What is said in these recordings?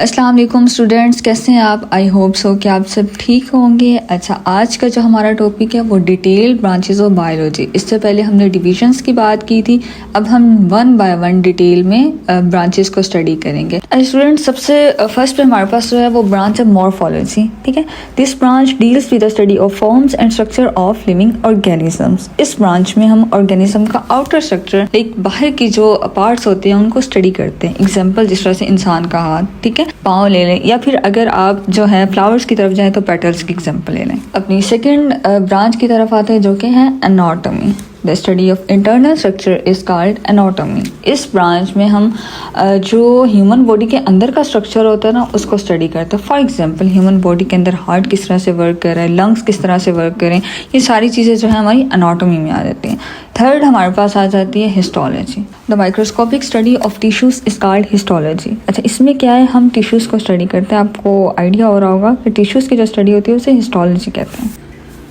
अस्सलाम वालेकुम स्टूडेंट्स, कैसे हैं आप? आई होप सो कि आप सब ठीक होंगे। अच्छा, आज का जो हमारा टॉपिक है वो डिटेल ब्रांचेस ऑफ बायोलॉजी। इससे पहले हमने डिविजन्स की बात की थी, अब हम वन बाय वन डिटेल में ब्रांचेस को स्टडी करेंगे। स्टूडेंट्स, सबसे फर्स्ट पे हमारे पास जो है वो ब्रांच है मॉर्फोलॉजी। ठीक है, this branch deals with the study of forms and structure of living organisms. इस ब्रांच में हम ऑर्गेनिज्म का आउटर स्ट्रक्चर, एक बाहर की जो पार्ट्स होते हैं उनको स्टडी करते हैं। एग्जाम्पल जिस तरह से इंसान का हाथ, ठीक है, पाँव ले लें, या फिर अगर आप जो है फ्लावर्स की तरफ जाएं तो पेटल्स की एग्जांपल ले लें। अपनी सेकंड ब्रांच की तरफ आते हैं जो कि है anatomy. The study of internal structure is called anatomy. इस ब्रांच में हम जो ह्यूमन बॉडी के अंदर का स्ट्रक्चर होता है ना, उसको स्टडी करते हैं। फॉर एग्जांपल ह्यूमन बॉडी के अंदर हार्ट किस तरह से वर्क कर रहा है, लंग्स किस तरह से वर्क करें, ये सारी चीज़ें जो है हमारी एनाटॉमी में आ जाती हैं। थर्ड हमारे पास आ जाती है histology. The microscopic study of tissues is called histology. अच्छा, इसमें क्या है, हम टिश्यूज़ को स्टडी करते हैं। आपको आइडिया हो रहा होगा कि टिश्यूज़ की जो स्टडी होती है उसे हिस्टोलॉजी कहते हैं।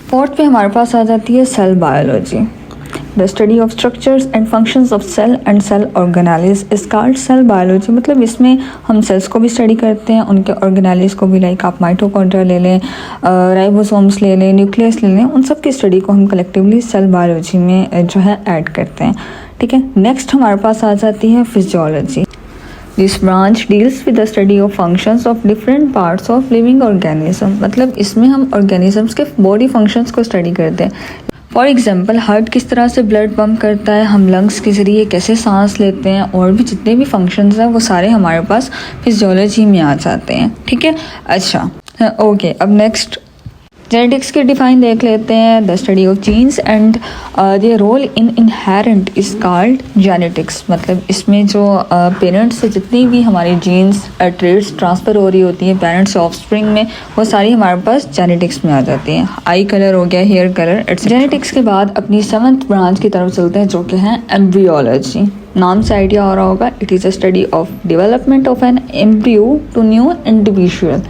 फोर्थ पे हमारे पास आ जाती है cell biology. The study of structures and functions of cell and cell organelles is called cell biology. मतलब इसमें हम सेल्स को भी स्टडी करते हैं, उनके ऑर्गेनेलिज को भी, लाइक आप माइटोकॉन्ड्रिया ले लें, राइबोसोम्स ले लें, न्यूक्लियस ले लें, उन सब की स्टडी को हम कलेक्टिवली सेल बायोलॉजी में जो है ऐड करते हैं। ठीक है, नेक्स्ट हमारे पास आ जाती है physiology. This branch deals with the study of functions of different parts of living organism. मतलब इसमें हम ऑर्गेनिजम्स के बॉडी फंक्शंस को स्टडी करते हैं। फॉर एग्जाम्पल हार्ट किस तरह से ब्लड पंप करता है, हम लंग्स के ज़रिए कैसे सांस लेते हैं, और भी जितने भी फंक्शंस हैं वो सारे हमारे पास फिजियोलॉजी में आ जाते हैं। ठीक है, अच्छा ओके, अब नेक्स्ट जेनेटिक्स के डिफाइन देख लेते हैं। The study of genes and their role in inherent is called genetics. मतलब इसमें जो पेरेंट्स से जितनी भी हमारी जीन्स ट्रेड्स ट्रांसफ़र हो रही होती हैं पेरेंट्स से ऑफस्प्रिंग में, वो सारी हमारे पास जेनेटिक्स में आ जाती हैं। आई कलर हो गया, हेयर कलर, इट्स जेनेटिक्स के बाद अपनी सेवंथ ब्रांच की तरफ चलते हैं जो कि है एम्ब्रियोलॉजी। नाम से आइडिया हो रहा होगा, it is a study of development of an embryo to new individual.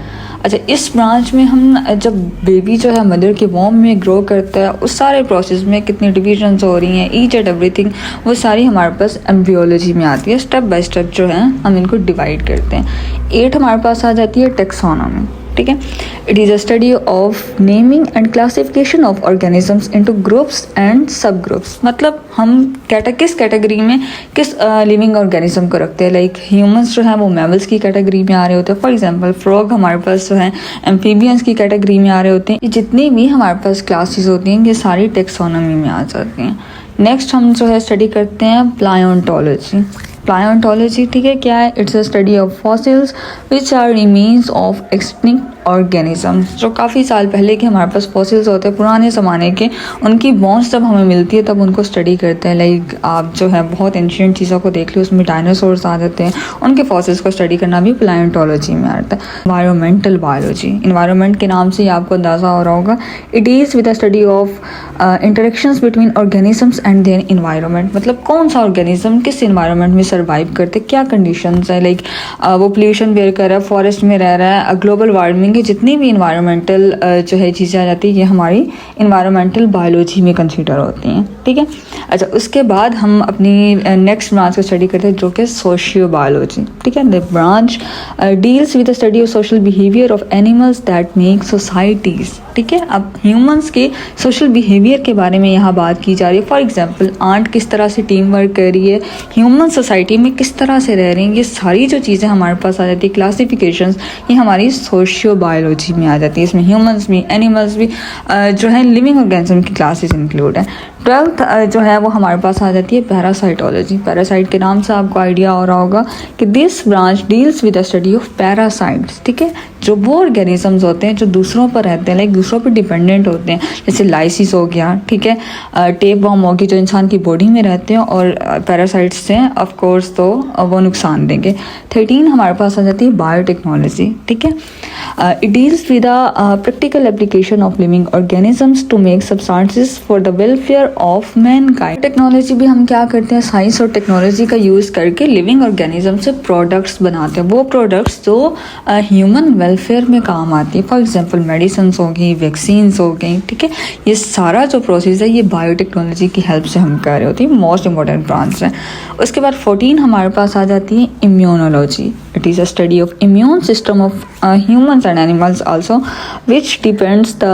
अच्छा, इस ब्रांच में हम जब बेबी जो है मदर के वॉम में ग्रो करता है, उस सारे प्रोसेस में कितनी डिविजन्स हो रही हैं, ईच एंड एवरीथिंग, वो सारी हमारे पास एम्ब्रियोलॉजी में आती है। स्टेप बाय स्टेप जो है हम इनको डिवाइड करते हैं। 8 हमारे पास आ जाती है टेक्सोनॉमी। ठीक है, it is a study of naming and classification of organisms into groups and सब ग्रुप्स। मतलब हम किस कैटेगरी में किस लिविंग ऑर्गेनिज्म को रखते हैं। लाइक ह्यूमंस जो हैं वो मैमल्स की कैटेगरी में आ रहे होते हैं। फॉर एग्जांपल फ्रॉग हमारे पास जो है एम्फीबियंस की कैटेगरी में आ रहे होते हैं। ये जितनी भी हमारे पास क्लासेस होती हैं ये सारी टेक्सोनॉमी में आ जाती हैं। नेक्स्ट हम जो है स्टडी करते हैं प्लायोंटोलॉजी। प्लायोंटोलॉजी, ठीक है, क्या है, it's a study of fossils which are remains of extinct organisms. जो काफ़ी साल पहले के हमारे पास फॉसिल्स होते हैं, पुराने ज़माने के, उनकी बोन्स जब हमें मिलती है तब उनको स्टडी करते हैं। लाइक आप जो है बहुत एंशिएंट चीज़ों को देख लो, उसमें डायनासोर्स आ जाते हैं, उनके फॉसिल्स को स्टडी करना भी प्लायोंटोलॉजी में आता है। इन्वायरमेंटल बायोलॉजी, इन्वायरमेंट के नाम से ही आपको अंदाज़ा हो रहा होगा, it is with the study of interactions between organisms and their environment. मतलब कौन सा ऑर्गेनिज्म किस इन्वायरमेंट में सर्वाइव करते, क्या कंडीशंस है, लाइक वो पोल्यूशन बेयर कर रहा है, फॉरेस्ट में रह रहा है, ग्लोबल वार्मिंग, जितनी भी इन्वायरमेंटल जो है चीज़ें आ जाती है ये हमारी इन्वायरमेंटल बायोलॉजी में कंसीडर होती हैं। ठीक है, अच्छा, उसके बाद हम अपनी नेक्स्ट ब्रांच को स्टडी करते हैं जो कि सोशियो बायोलॉजी। ठीक है, the branch deals with the study of social behaviour of animals that make societies. ठीक है, अब ह्यूमंस के सोशल बिहेवियर के बारे में यहाँ बात की जा रही है। फॉर एग्जांपल आंट किस तरह से टीम वर्क कर रही है, ह्यूमन सोसाइटी में किस तरह से रह रही हैं, ये सारी जो चीज़ें हमारे पास आ जाती है, क्लासिफिकेशंस, ये हमारी सोशियो बायोलॉजी में आ जाती है। इसमें ह्यूमंस भी, एनिमल्स भी, जो है लिविंग ऑर्गेनिज्म की क्लासेस इंक्लूड है। 12th जो है वो हमारे पास आ जाती है पैरासाइटोलॉजी। पैरासाइट के नाम से आपको आइडिया हो रहा होगा कि this branch deals with the study of parasites. ठीक है, जो वो ऑर्गेनिजम्स होते हैं जो दूसरों पर रहते हैं, लाइक दूसरों पर डिपेंडेंट होते हैं, जैसे लाइसिस हो गया, ठीक है, टेप वर्म हो गई, जो इंसान की बॉडी में रहते हैं और पैरासाइट्स से ऑफ कोर्स तो वो नुकसान देंगे। 13 हमारे पास आ जाती है बायोटेक्नोलॉजी। ठीक है, it deals with the practical application of living organisms to make substances for the welfare of mankind. Technology भी हम क्या करते हैं, साइंस और टेक्नोलॉजी का यूज़ करके लिविंग ऑर्गेनिज्म से प्रोडक्ट्स बनाते हैं, वो प्रोडक्ट्स जो ह्यूमन वेलफेयर में काम आती है। फॉर एग्जांपल मेडिसिन्स हो गई, वैक्सीन्स हो गई। ठीक है, ये सारा जो प्रोसेस है ये बायोटेक्नोलॉजी की हेल्प से हम कर रहे होते हैं। मोस्ट इंपॉर्टेंट ब्रांच है। उसके बाद 14 हमारे पास आ जाती है immunology. It is a study of immune system of humans and animals also, which defends the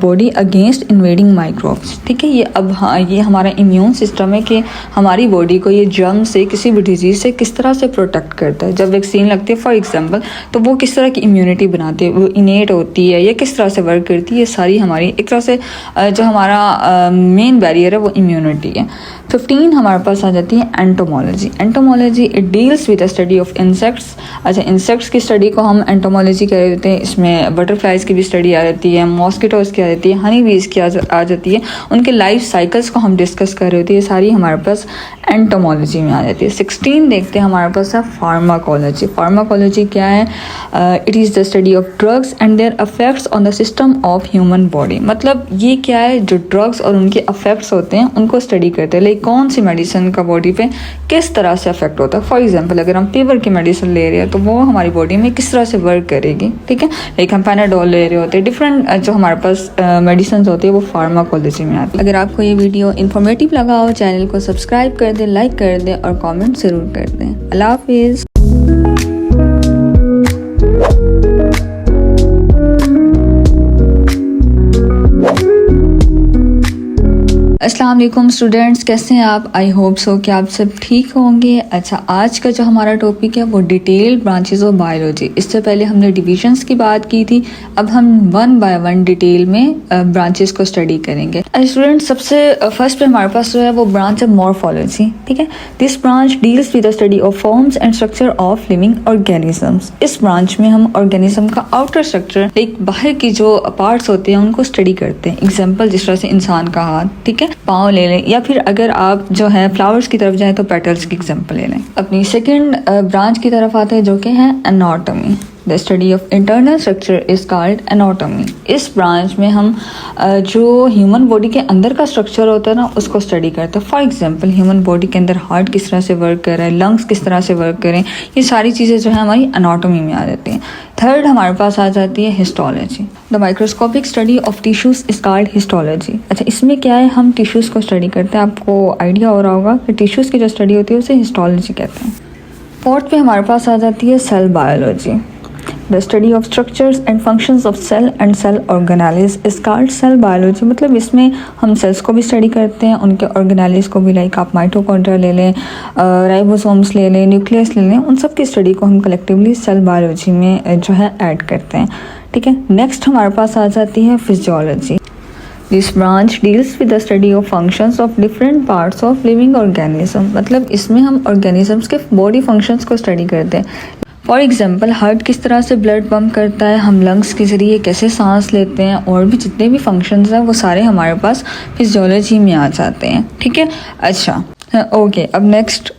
body against invading microbes. ठीक है, ये अब ये हमारा इम्यून सिस्टम है कि हमारी बॉडी को ये जर्म से, किसी भी डिजीज़ से किस तरह से प्रोटेक्ट करता है। जब वैक्सीन लगती है फॉर एग्जांपल, तो वो किस तरह की इम्यूनिटी बनाती है, वो इनेट होती है या किस तरह से वर्क करती है, ये सारी हमारी एक तरह से जो हमारा मेन बैरियर है वो इम्यूनिटी है। 15 हमारे पास आ जाती है entomology. Entomology it deals with the study of insects. अच्छा, इंसेक्ट्स की स्टडी को हम एंटोमोलॉजी कह देते हैं। इसमें बटरफ्लाइज की भी स्टडी आ जाती है, मॉस्किटोज़ की आ जाती है, हनी बीज की आ जाती है, उनके लाइफ साइकिल्स को हम डिस्कस कर रहे होते हैं। ये सारी हमारे पास एंटोमोलॉजी में आ जाती है। 16 देखते हैं हमारे पास है फार्माकोलॉजी। फार्माकोलॉजी क्या है? It is the study of drugs and their effects on the system of human body. मतलब ये क्या है, जो ड्रग्स और उनके अफेक्ट्स होते हैं उनको स्टडी करते हैं। लाइक कौन सी मेडिसिन का बॉडी पे किस तरह से अफेक्ट होता है। फॉर एग्जांपल अगर हम फीवर की मेडिसिन ले रहे हैं तो वो हमारी बॉडी में किस तरह से वर्क करेगी। ठीक है, लाइक हम पैनाडोल ले रहे होते हैं, डिफरेंट जो हमारे पास मेडिसिन होती है वो फार्माकोलॉजी में आती है। अगर आपको ये वीडियो इन्फॉर्मेटिव लगा हो, चैनल को सब्सक्राइब कर दें, लाइक कर दें और कमेंट ज़रूर कर दें। अल्लाह हाफिज़। अस्सलाम वालेकुम स्टूडेंट्स, कैसे हैं आप? आई होप सो कि आप सब ठीक होंगे। अच्छा, आज का जो हमारा टॉपिक है वो डिटेल ब्रांचेस ऑफ बायोलॉजी। इससे पहले हमने डिविजन्स की बात की थी, अब हम वन बाय वन डिटेल में ब्रांचेस को स्टडी करेंगे। स्टूडेंट्स, सबसे फर्स्ट पे हमारे पास जो है वो ब्रांच है मॉर्फोलॉजी। ठीक है, this branch deals with the study of forms and structure of living organisms. इस ब्रांच में हम ऑर्गेनिज्म का आउटर स्ट्रक्चर, लाइक बाहर की जो पार्ट्स होते हैं उनको स्टडी करते हैं। एग्जाम्पल जिस तरह से इंसान का हाथ, ठीक है, पाँव ले लें, या फिर अगर आप जो है फ्लावर्स की तरफ जाएं तो पेटल्स की एग्जांपल ले लें। अपनी सेकंड ब्रांच की तरफ आते हैं जो कि है anatomy. The study of internal structure is called anatomy. इस ब्रांच में हम जो ह्यूमन बॉडी के अंदर का स्ट्रक्चर होता है ना उसको स्टडी करते हैं। फॉर एग्जांपल ह्यूमन बॉडी के अंदर हार्ट किस तरह से वर्क कर रहा है, लंग्स किस तरह से वर्क करें, ये सारी चीज़ें जो है हमारी एनाटॉमी में आ जाती हैं। थर्ड हमारे पास आ जाती है histology. The microscopic study of tissues is called histology. अच्छा, इसमें क्या है, हम टिश्यूज़ को स्टडी करते हैं। आपको आइडिया हो रहा होगा कि टिश्यूज़ की जो स्टडी होती है उसे हिस्टोलॉजी कहते हैं। फोर्थ पे हमारे पास आ जाती है cell biology. The study of structures and functions of cell and cell organelles is called cell biology. मतलब इसमें हम सेल्स को भी स्टडी करते हैं, उनके ऑर्गेनेलिज को भी, लाइक आप माइटोकॉन्ड्रिया ले लें, राइबोसोम्स ले लें, न्यूक्लियस ले लें, उन सब की स्टडी को हम कलेक्टिवली सेल बायोलॉजी में जो है ऐड करते हैं। ठीक है, नेक्स्ट हमारे पास आ जाती है physiology. This branch deals with the study of functions of different parts of living organism. मतलब इसमें हम ऑर्गेनिजम्स के बॉडी फंक्शंस को स्टडी करते हैं। फॉर एग्जाम्पल हार्ट किस तरह से ब्लड पंप करता है, हम लंग्स के ज़रिए कैसे सांस लेते हैं, और भी जितने भी फंक्शंस हैं वो सारे हमारे पास फिजियोलॉजी में आ जाते हैं। ठीक है, अच्छा ओके, अब नेक्स्ट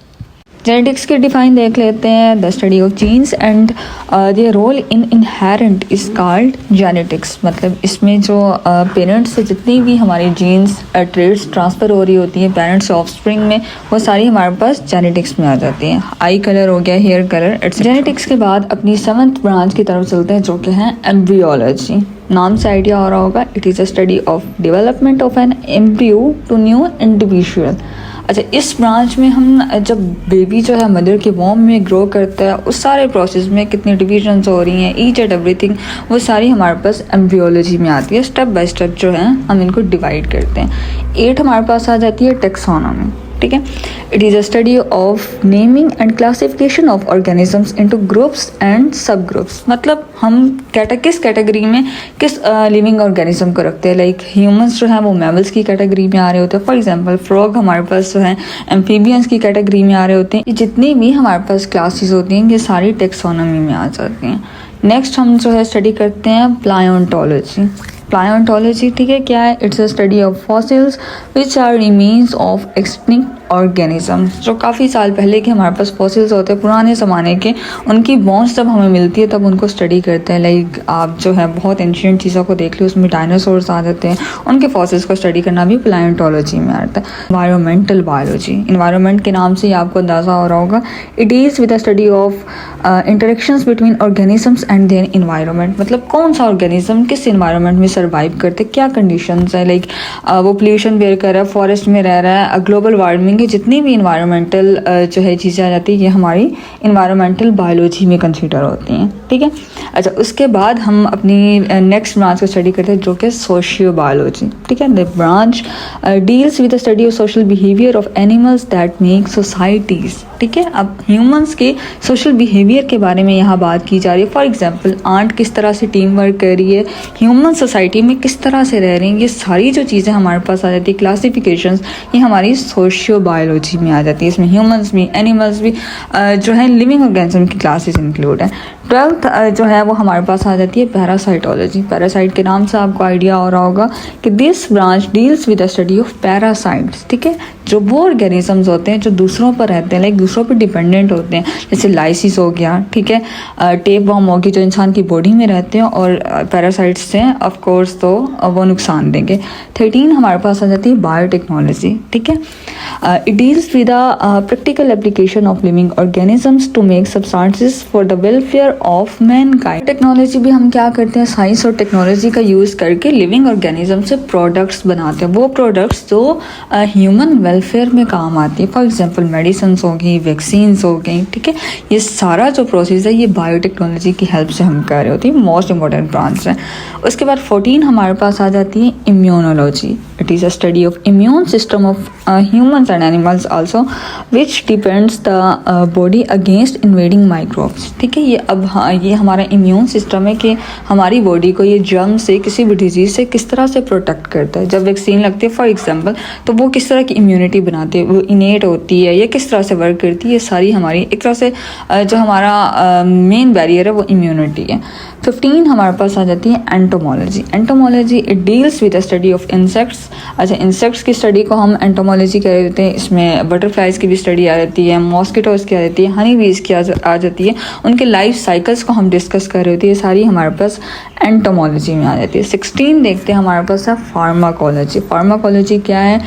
जेनेटिक्स की डिफाइन देख लेते हैं। The study of genes and their role in inherent is called genetics. मतलब इसमें जो पेरेंट्स से जितनी भी हमारी जीन्स ट्रेड्स ट्रांसफ़र हो रही होती हैं पेरेंट्स ऑफ स्प्रिंग में, वो सारी हमारे पास जेनेटिक्स में आ जाती हैं। आई कलर हो गया, हेयर कलर, इट्स जेनेटिक्स के बाद अपनी 7th ब्रांच की तरफ चलते हैं जो कि है एम्ब्रियोलॉजी। नाम से आइडिया हो रहा होगा, it is a study of development of an embryo to new individual. अच्छा, इस ब्रांच में हम जब बेबी जो है मदर के वॉम में ग्रो करता है उस सारे प्रोसेस में कितनी डिविजन्स हो रही हैं, ईच एंड एवरीथिंग, वो सारी हमारे पास एम्ब्रियोलॉजी में आती है। स्टेप बाय स्टेप जो है हम इनको डिवाइड करते हैं। 8 हमारे पास आ जाती है टेक्सोनॉमी। ठीक है, it is a study of naming and classification of organisms into groups and सब ग्रुप्स। मतलब हम किस कैटेगरी में किस लिविंग ऑर्गेनिज्म को रखते हैं। लाइक ह्यूमंस जो है वो मैमल्स की कैटेगरी में आ रहे होते हैं। फॉर एग्जांपल फ्रॉग हमारे पास जो है एम्फीबियंस की कैटेगरी में आ रहे होते हैं। ये जितनी भी हमारे पास क्लासेस होती हैं ये सारी टेक्सोनॉमी में आ जाती हैं। नेक्स्ट हम जो है स्टडी करते हैं प्लायोंटोलॉजी। प्लायोंटोलॉजी, ठीक है, क्या है? It's a study of fossils which are remains of extinct organism. जो काफ़ी साल पहले के हमारे पास फॉसिल्स होते हैं पुराने ज़माने के, उनकी बोन्स जब हमें मिलती है तब उनको स्टडी करते हैं। लाइक आप जो है बहुत एंशिएंट चीज़ों को देख लो, उसमें डायनासोर्स आ जाते हैं, उनके फॉसिल्स को स्टडी करना भी प्लायोंटोलॉजी में आता है। इन्वायरमेंटल बायोलॉजी, इन्वायरमेंट के नाम से ही आपको अंदाज़ा हो रहा होगा, it is with the study of interactions between organisms and their environment. मतलब कौन सा ऑर्गेनिज्म किस इन्वायरमेंट में सर्वाइव करते, क्या कंडीशंस है, लाइक वो पोल्यूशन बेयर कर रहा है, फॉरेस्ट में रह रहा है, ग्लोबल वार्मिंग करेंगे जितनी भी इन्वायरमेंटल जो है चीज़ें आ जाती है ये हमारी इन्वायरमेंटल बायोलॉजी में कंसीडर होती हैं, ठीक है। अच्छा, उसके बाद हम अपनी नेक्स्ट ब्रांच को स्टडी करते हैं जो कि सोशियो बायोलॉजी, ठीक है। The branch deals with the study of social behaviour of animals that make societies, ठीक है। अब ह्यूमंस के सोशल बिहेवियर के बारे में यहाँ बात की जा रही है। फॉर एग्जांपल आंट किस तरह से टीम वर्क कर रही है, ह्यूमन सोसाइटी में किस तरह से रह रही हैं, ये सारी जो चीज़ें हमारे पास आ जाती है क्लासिफिकेशंस, ये हमारी सोशियो बायोलॉजी में आ जाती है। इसमें ह्यूमंस भी, एनिमल्स भी जो है लिविंग ऑर्गेनिज्म की क्लासेस इंक्लूड है। 12th जो है वो हमारे पास आ जाती है पैरासाइटोलॉजी। पैरासाइट के नाम से आपको आइडिया हो रहा होगा कि this branch deals with the study of parasites, ठीक है। जो वो ऑर्गेनिजम्स होते हैं जो दूसरों पर रहते हैं, लाइक दूसरों पर डिपेंडेंट होते हैं, जैसे लाइसिस हो गया, ठीक है, टेप वर्म होगी जो इंसान की बॉडी में रहते हैं और पैरासाइट्स से ऑफ कोर्स तो वो नुकसान देंगे। 13 हमारे पास आ जाती है बायोटेक्नोलॉजी, ठीक है। It deals with the practical application of living organisms to make substances for the welfare of mankind. Technology भी हम क्या करते हैं, साइंस और टेक्नोलॉजी का यूज़ करके लिविंग ऑर्गेनिज्म से प्रोडक्ट्स बनाते हैं, वो प्रोडक्ट्स जो ह्यूमन वेलफेयर में काम आती है। फॉर एग्जांपल मेडिसिन हो गई, वैक्सीन्स हो गई, ठीक है। ये सारा जो प्रोसेस है ये बायोटेक्नोलॉजी की हेल्प से हम कर रहे होते हैं, मोस्ट इंपॉर्टेंट ब्रांच है। उसके बाद 14 हमारे पास आ जाती है immunology. It is a study of immune system of humans and animals also which depends the body against invading microbes, ठीक है। ये अब ये हमारा इम्यून सिस्टम है कि हमारी बॉडी को ये जर्म से, किसी भी डिजीज़ से किस तरह से प्रोटेक्ट करता है। जब वैक्सीन लगती है फॉर एग्जांपल तो वो किस तरह की इम्यूनिटी बनाती है, वो इनेट होती है या किस तरह से वर्क करती है, ये सारी हमारी एक तरह से जो हमारा मेन बैरियर है वो इम्यूनिटी है। 15 हमारे पास आ जाती है entomology. Entomology it deals with the study of insects. अच्छा, इंसेक्ट्स की स्टडी को हम एंटोमोलॉजी कह देते हैं। इसमें बटरफ्लाइज की भी स्टडी आ जाती है, मॉस्किटोज़ की आ जाती है, हनी बीज की आ जाती है, उनके लाइफ साइकिल्स को हम डिस्कस कर रहे होते हैं, ये सारी हमारे पास एंटोमोलॉजी में आ जाती है। 16 देखते हैं हमारे पास है फार्माकोलॉजी। फार्माकोलॉजी क्या है,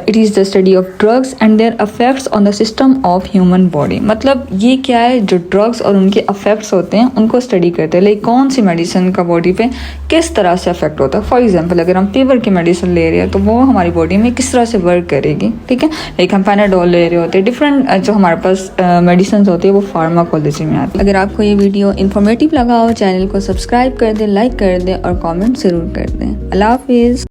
it is the study of drugs and their effects on the system of human body. मतलब ये क्या है, जो ड्रग्स और उनके अफेक्ट्स होते हैं उनको स्टडी करते हैं, लाइक कौन सी मेडिसिन का बॉडी पे किस तरह से अफेक्ट होता है। फॉर एग्जांपल अगर हम फीवर की मेडिसिन ले रहे हैं तो वो हमारी बॉडी में किस तरह से वर्क करेगी, ठीक है। लाइक हम पैनाडोल ले रहे होते हैं, डिफरेंट जो हमारे पास मेडिसिन होती है वो फार्माकोलॉजी में आती है। अगर आपको ये वीडियो इन्फॉर्मेटिव लगा हो, चैनल को सब्सक्राइब कर दें, लाइक कर दें और कॉमेंट ज़रूर कर दें। अल्लाह हाफिज़।